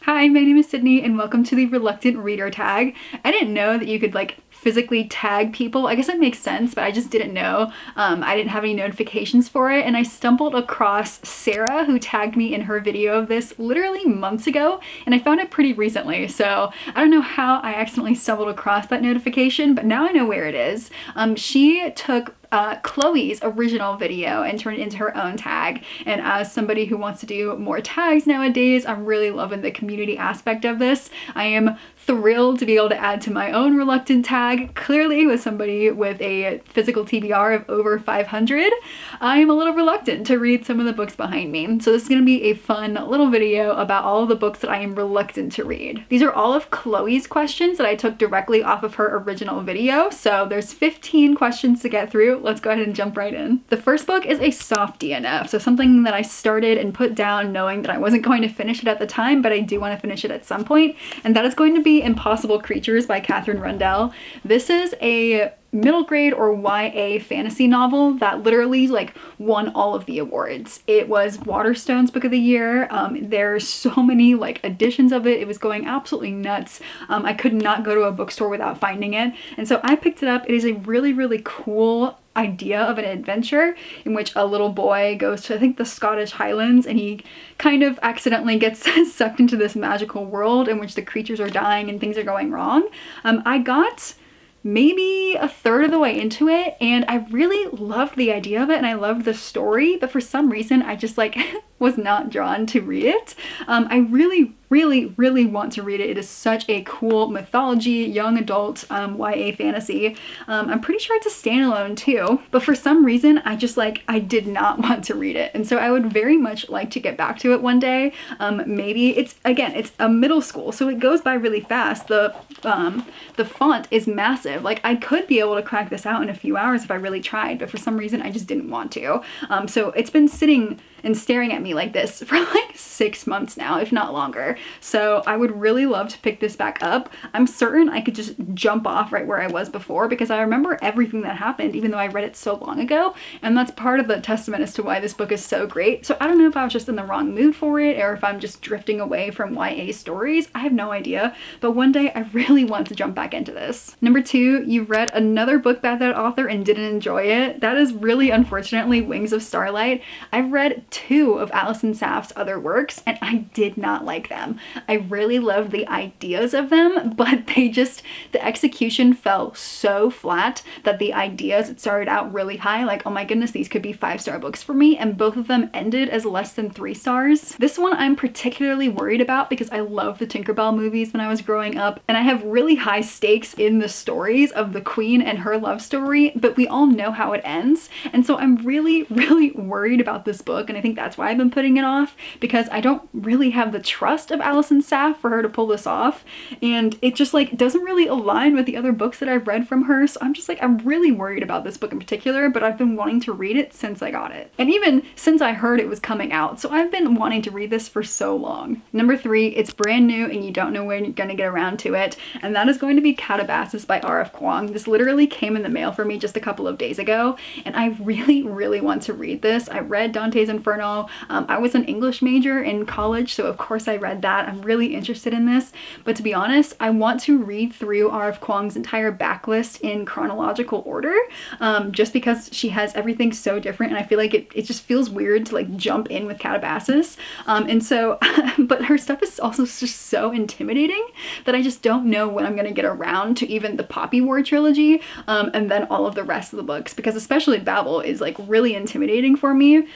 Hi, my name is Sydney and welcome to the Reluctant Reader tag. I didn't know that you could physically tag people. I guess it makes sense, but I just didn't know. I didn't have any notifications for it, and I stumbled across Sarah, who tagged me in her video of this literally months ago, and I found it pretty recently, so I don't know how I accidentally stumbled across that notification, but now I know where it is. She took Chloe's original video and turned it into her own tag, and as somebody who wants to do more tags nowadays, I'm really loving the community aspect of this. I am thrilled to be able to add to my own reluctant tag. Clearly, with somebody with a physical TBR of over 500, I am a little reluctant to read some of the books behind me. So this is going to be a fun little video about all of the books that I am reluctant to read. These are all of Chloe's questions that I took directly off of her original video. So there's 15 questions to get through. Let's go ahead and jump right in. The first book is a soft DNF, so something that I started and put down knowing that I wasn't going to finish it at the time, but I do want to finish it at some point, and that is going to be Impossible Creatures by Katherine Rundell. This is a middle grade or YA fantasy novel that literally won all of the awards. It was Waterstone's Book of the Year. There's so many editions of it. It was going absolutely nuts. I could not go to a bookstore without finding it, and so I picked it up. It is a really cool idea of an adventure in which a little boy goes to, I think, the Scottish Highlands, and he kind of accidentally gets sucked into this magical world in which the creatures are dying and things are going wrong. I got maybe a third of the way into it, and I really loved the idea of it and I loved the story, but for some reason I just was not drawn to read it. I really want to read it. It is such a cool mythology, young adult YA fantasy. I'm pretty sure it's a standalone too, but for some reason I just I did not want to read it, and so I would very much like to get back to it one day. Maybe it's a middle school, so it goes by really fast. The font is massive. I could be able to crack this out in a few hours if I really tried, but for some reason I just didn't want to. So it's been sitting and staring at me like this for 6 months now, if not longer. So I would really love to pick this back up. I'm certain I could just jump off right where I was before, because I remember everything that happened, even though I read it so long ago, and that's part of the testament as to why this book is so great. So I don't know if I was just in the wrong mood for it, or if I'm just drifting away from YA stories. I have no idea, but one day I really want to jump back into this. Number 2, you read another book by that author and didn't enjoy it. That is really, unfortunately, Wings of Starlight. I've read 2 of Alison Saff's other works, and I did not like them. I really loved the ideas of them, but the execution fell so flat that the ideas, it started out really high, oh my goodness, these could be 5-star books for me, and both of them ended as less than 3 stars. This one I'm particularly worried about because I loved the Tinkerbell movies when I was growing up, and I have really high stakes in the stories of the queen and her love story, but we all know how it ends, and so I'm really worried about this book, and I think that's why I've been putting it off, because I don't really have the trust of Alison Saff for her to pull this off, and it just doesn't really align with the other books that I've read from her. So I'm really worried about this book in particular, but I've been wanting to read it since I got it, and even since I heard it was coming out, so I've been wanting to read this for so long. Number 3, it's brand new and you don't know when you're gonna get around to it, and that is going to be Calabasas by R.F. Kuang. This literally came in the mail for me just a couple of days ago, and I really want to read this. I read Dante's Inferno. I was an English major in college, so of course I read that. I'm really interested in this, but to be honest, I want to read through R.F. Kuang's entire backlist in chronological order, just because she has everything so different, and I feel like it just feels weird to jump in with Calabasas, and so but her stuff is also just so intimidating that I just don't know when I'm gonna get around to even the Poppy War trilogy, and then all of the rest of the books, because especially Babel is really intimidating for me.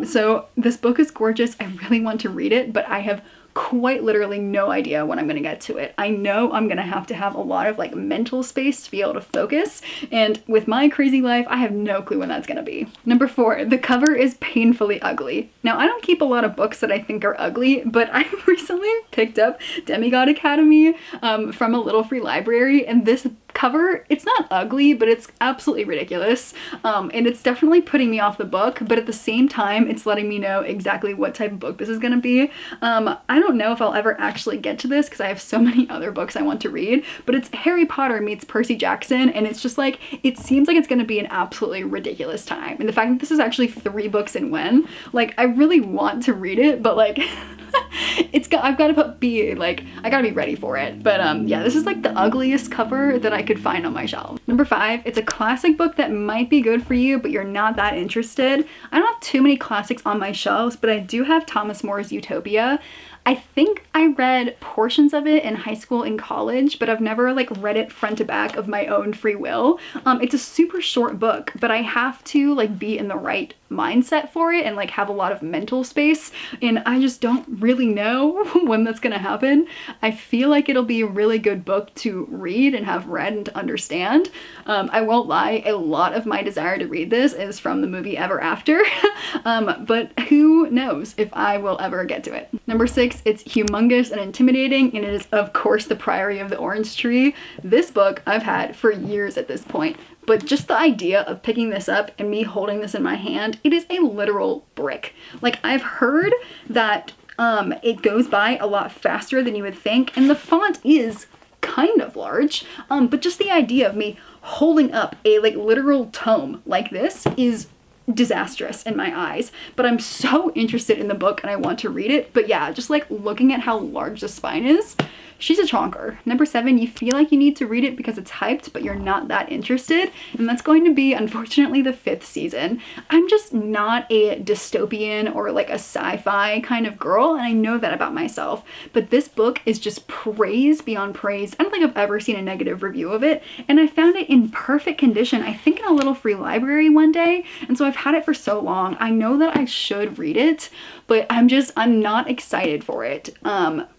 So this book is gorgeous. I really want to read it, but I have quite literally no idea when I'm gonna get to it. I know I'm gonna have to have a lot of mental space to be able to focus, and with my crazy life, I have no clue when that's gonna be. Number 4, the cover is painfully ugly. Now, I don't keep a lot of books that I think are ugly, but I recently picked up Demigod Academy from a little free library, and this cover, it's not ugly, but it's absolutely ridiculous. And it's definitely putting me off the book, but at the same time, it's letting me know exactly what type of book this is gonna be. I don't know if I'll ever actually get to this because I have so many other books I want to read, but it's Harry Potter meets Percy Jackson, and it's just like, it seems like it's gonna be an absolutely ridiculous time. And the fact that this is actually 3 books in one, like, I really want to read it, but like, I've got to I gotta be ready for it. But yeah, this is like the ugliest cover that I could find on my shelf. Number 5, it's a classic book that might be good for you, but you're not that interested. I don't have too many classics on my shelves, but I do have Thomas More's Utopia. I think I read portions of it in high school and college, but I've never like read it front to back of my own free will. It's a super short book, but I have to like be in the right mindset for it and like have a lot of mental space, and I just don't really know when that's gonna happen. I feel like it'll be a really good book to read and have read and to understand. I won't lie, a lot of my desire to read this is from the movie Ever After, but who knows if I will ever get to it. Number 6, it's humongous and intimidating, and it is of course The Priory of the Orange Tree. This book I've had for years at this point, but just the idea of picking this up and me holding this in my hand, it is a literal brick. Like, I've heard that it goes by a lot faster than you would think, and the font is kind of large, but just the idea of me holding up a like literal tome like this is disastrous in my eyes, but I'm so interested in the book and I want to read it. But yeah, just like looking at how large the spine is, she's a chonker. Number 7, you feel like you need to read it because it's hyped, but you're not that interested, and that's going to be, unfortunately, the 5th season. I'm just not a dystopian or like a sci-fi kind of girl, and I know that about myself, but this book is just praise beyond praise. I don't think I've ever seen a negative review of it, and I found it in perfect condition, I think in a little free library one day, and so I've had it for so long. I know that I should read it, but I'm not excited for it.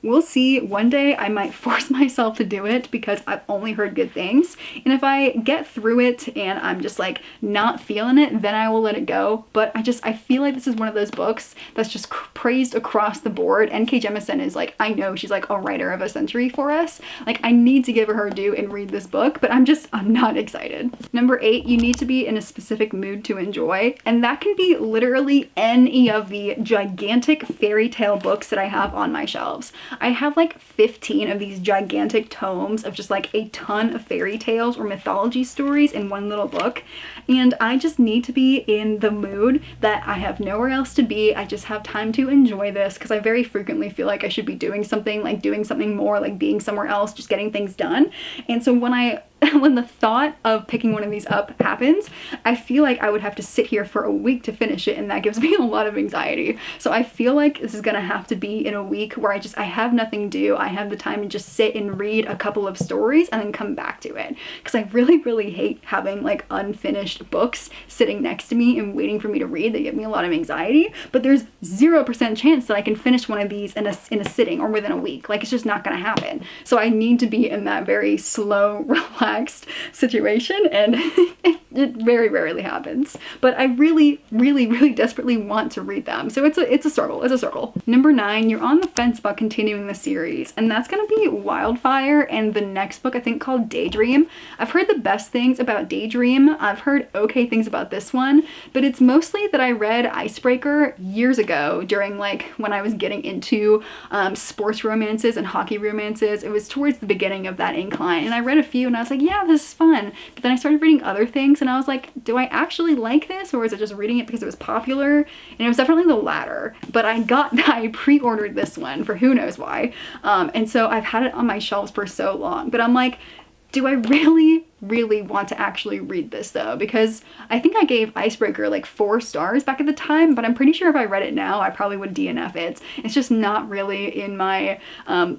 We'll see. One day I might force myself to do it because I've only heard good things. And if I get through it and I'm just like not feeling it, then I will let it go. But I feel like this is one of those books that's just praised across the board. N.K. Jemisin is like, I know she's like a writer of a century for us. Like, I need to give her due and read this book, but I'm not excited. Number 8, you need to be in a specific mood to enjoy. And that can be literally any of the gigantic fairy tale books that I have on my shelves. I have like 15 of these gigantic tomes of just like a ton of fairy tales or mythology stories in one little book, and I just need to be in the mood that I have nowhere else to be. I just have time to enjoy this because I very frequently feel like I should be doing something more, like being somewhere else, just getting things done. And so when the thought of picking one of these up happens, I feel like I would have to sit here for a week to finish it, and that gives me a lot of anxiety. So I feel like this is gonna have to be in a week where I have nothing to do. I have the time to just sit and read a couple of stories and then come back to it. Because I really, really hate having like unfinished books sitting next to me and waiting for me to read. They give me a lot of anxiety, but there's 0% chance that I can finish one of these in a sitting or within a week. Like, it's just not gonna happen. So I need to be in that very slow, relaxed situation, and it very rarely happens. But I really, really, really desperately want to read them. So it's a struggle. Number 9, you're on the fence about continuing the series, and that's gonna be Wildfire and the next book, I think, called Daydream. I've heard the best things about Daydream. I've heard okay things about this one, but it's mostly that I read Icebreaker years ago during like when I was getting into sports romances and hockey romances. It was towards the beginning of that incline, and I read a few and I was like, yeah, this is fun. But then I started reading other things and I was like, do I actually like this, or is it just reading it because it was popular? And it was definitely the latter. But I pre-ordered this one for who knows why. And so I've had it on my shelves for so long, but I'm like, do I really want to actually read this though? Because I think I gave Icebreaker like 4 stars back at the time, but I'm pretty sure if I read it now, I probably would DNF it. It's just not really in my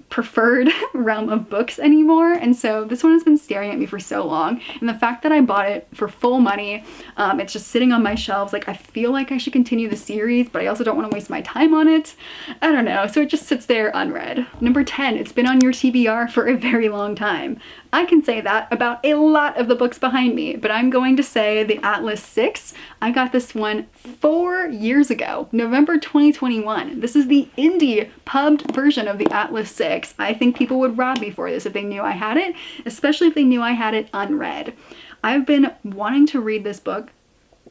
preferred realm of books anymore. And so this one has been staring at me for so long. And the fact that I bought it for full money, it's just sitting on my shelves. Like, I feel like I should continue the series, but I also don't want to waste my time on it. I don't know. So it just sits there unread. Number 10, it's been on your TBR for a very long time. I can say that about a lot of the books behind me, but I'm going to say the Atlas 6. I got this one 4 years ago, November 2021. This is the indie pubbed version of the Atlas 6. I think people would rob me for this if they knew I had it, especially if they knew I had it unread. I've been wanting to read this book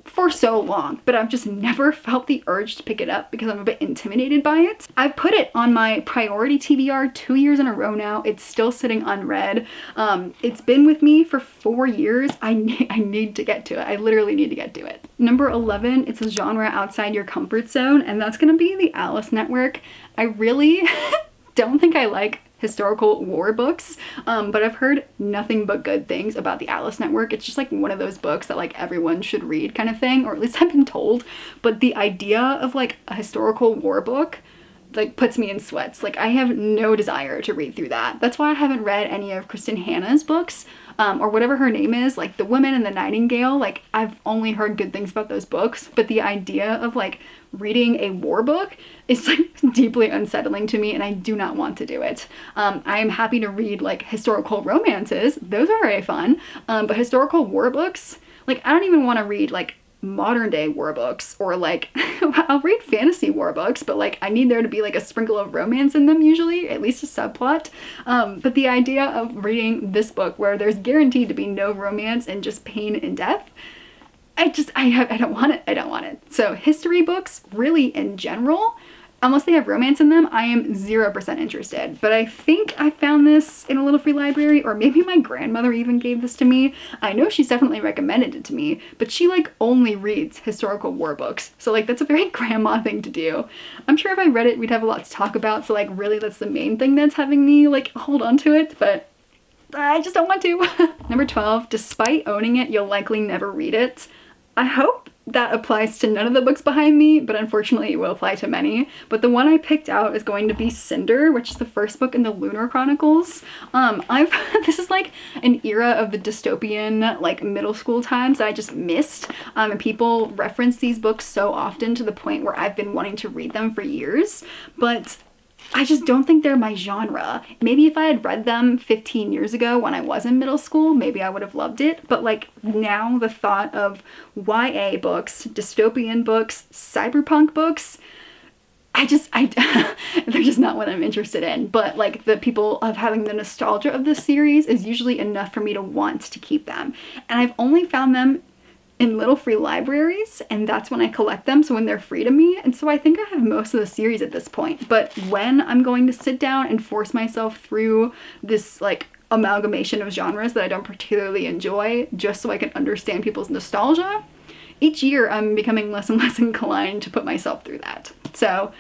for so long, but I've just never felt the urge to pick it up because I'm a bit intimidated by it. I've put it on my priority TBR 2 years in a row now. It's still sitting unread. It's been with me for 4 years. I need to get to it. I literally need to get to it. Number 11, it's a genre outside your comfort zone, and that's gonna be the Alice Network. I really don't think I like historical war books, but I've heard nothing but good things about the Alice Network. It's just like one of those books that like everyone should read kind of thing, or at least I've been told. But the idea of like a historical war book like puts me in sweats. Like I have no desire to read through that. That's why I haven't read any of Kristen Hanna's books, or whatever her name is, like The Woman and the Nightingale. Like I've only heard good things about those books, but the idea of like reading a war book is like deeply unsettling to me, and I do not want to do it. I am happy to read like historical romances. Those are very fun. But historical war books, like I don't even want to read like modern day war books, or like I'll read fantasy war books, but like I need there to be like a sprinkle of romance in them, usually, at least a subplot. But the idea of reading this book where there's guaranteed to be no romance and just pain and death, I don't want it. I don't want it. So history books, really in general, unless they have romance in them, I am 0% interested. But I think I found this in a little free library, or maybe my grandmother even gave this to me. I know she's definitely recommended it to me, but she like only reads historical war books. So like that's a very grandma thing to do. I'm sure if I read it, we'd have a lot to talk about. So like really that's the main thing that's having me like hold on to it, but I just don't want to. Number 12, despite owning it, you'll likely never read it. I hope that applies to none of the books behind me, but unfortunately it will apply to many. But the one I picked out is going to be Cinder, which is the first book in the Lunar Chronicles. This is like an era of the dystopian like middle school times that I just missed. And people reference these books so often to the point where I've been wanting to read them for years, but I just don't think they're my genre. Maybe if I had read them 15 years ago when I was in middle school, maybe I would have loved it. But like now the thought of YA books, dystopian books, cyberpunk books, they're just not what I'm interested in. But like the people of having the nostalgia of this series is usually enough for me to want to keep them. And I've only found them in little free libraries, and that's when I collect them, so when they're free to me. And so I think I have most of the series at this point. But when I'm going to sit down and force myself through this like amalgamation of genres that I don't particularly enjoy just so I can understand people's nostalgia, each year I'm becoming less and less inclined to put myself through that. So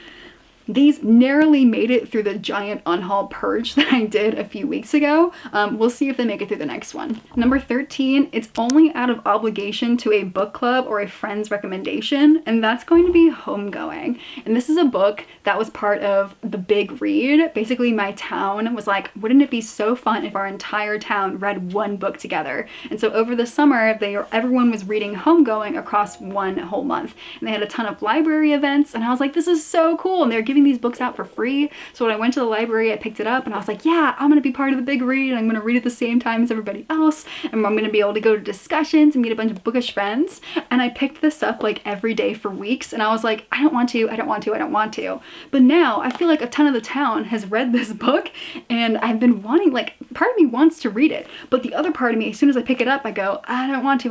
these narrowly made it through the giant unhaul purge that I did a few weeks ago. We'll see if they make it through the next one. Number 13, it's only out of obligation to a book club or a friend's recommendation, and that's going to be Homegoing. And this is a book that was part of the big read. Basically, my town was like, wouldn't it be so fun if our entire town read one book together? And so over the summer, everyone was reading Homegoing across one whole month. And they had a ton of library events, and I was like, this is so cool. And they're giving these books out for free. So when I went to the library, I picked it up and I was like, yeah, I'm gonna be part of the big read, and I'm gonna read at the same time as everybody else, and I'm gonna be able to go to discussions and meet a bunch of bookish friends. And I picked this up like every day for weeks, and I was like, I don't want to. But now I feel like a ton of the town has read this book, and I've been wanting, like, part of me wants to read it, but the other part of me, as soon as I pick it up, I go, I don't want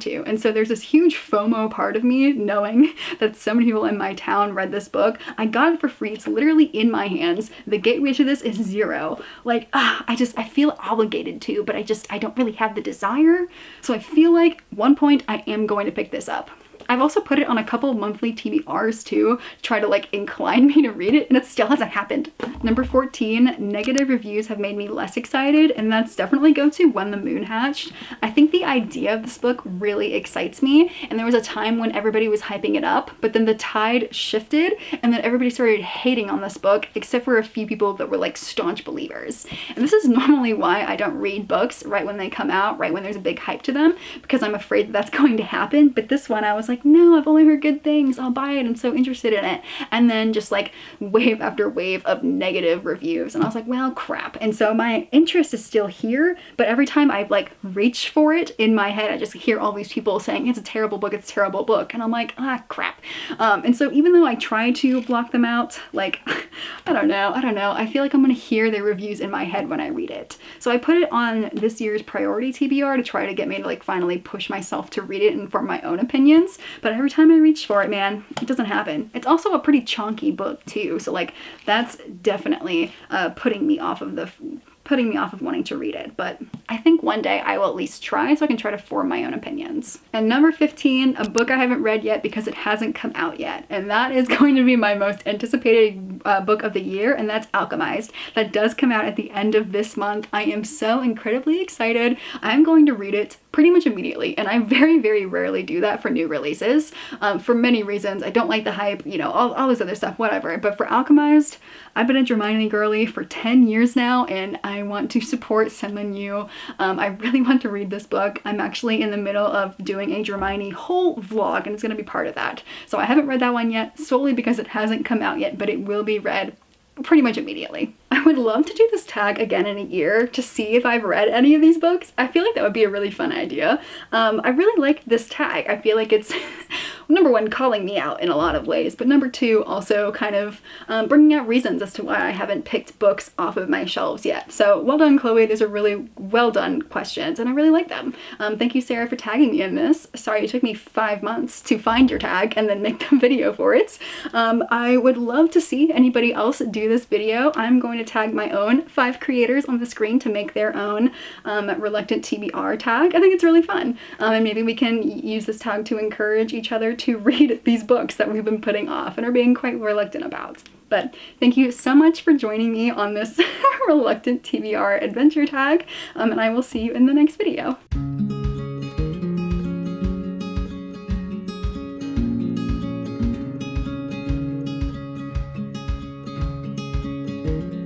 to. And so there's this huge FOMO part of me knowing that so many people in my town read this book. I got it for free. It's literally in my hands. The gateway to this is 0. Like, I feel obligated to, but I don't really have the desire. So I feel like at one point I am going to pick this up. I've also put it on a couple monthly TBRs too, to try to like incline me to read it, and it still hasn't happened. Number 14, negative reviews have made me less excited, and that's definitely go to When the Moon Hatched. I think the idea of this book really excites me, and there was a time when everybody was hyping it up, but then the tide shifted, and then everybody started hating on this book, except for a few people that were like staunch believers. And this is normally why I don't read books right when they come out, right when there's a big hype to them, because I'm afraid that that's going to happen. But this one, I was like, like, no, I've only heard good things, I'll buy it, I'm so interested in it. And then just like wave after wave of negative reviews. And I was like, well, crap. And so my interest is still here, but every time I like reach for it in my head, I just hear all these people saying it's a terrible book, it's a terrible book. And I'm like, ah, crap. And so even though I try to block them out, like, I don't know. I feel like I'm gonna hear the reviews in my head when I read it. So I put it on this year's priority TBR to try to get me to like finally push myself to read it and form my own opinions. But every time I reach for it, man, it doesn't happen. It's also a pretty chunky book too. So like that's definitely putting me off of wanting to read it. But I think one day I will at least try, so I can try to form my own opinions. And number 15, a book I haven't read yet because it hasn't come out yet. And that is going to be my most anticipated book of the year, and that's Alchemized. That does come out at the end of this month. I am so incredibly excited. I'm going to read it pretty much immediately, and I very, very rarely do that for new releases for many reasons. I don't like the hype, you know, all this other stuff, whatever. But for Alchemized, I've been a Hermione girly for 10 years now, and I want to support Senlin Yu. I really want to read this book. I'm actually in the middle of doing a Hermione whole vlog, and it's going to be part of that. So I haven't read that one yet, solely because it hasn't come out yet, but it will be read pretty much immediately. I would love to do this tag again in a year to see if I've read any of these books. I feel like that would be a really fun idea. I really like this tag. I feel like it's number one, calling me out in a lot of ways, but number two, also kind of bringing out reasons as to why I haven't picked books off of my shelves yet. So well done, Chloe. These are really well done questions, and I really like them. Thank you, Sarah, for tagging me in this. Sorry it took me 5 months to find your tag and then make the video for it. I would love to see anybody else do this video. I'm going to tag my own 5 creators on the screen to make their own reluctant TBR tag. I think it's really fun. And maybe we can use this tag to encourage each other to read these books that we've been putting off and are being quite reluctant about. But thank you so much for joining me on this reluctant TBR adventure tag, and I will see you in the next video.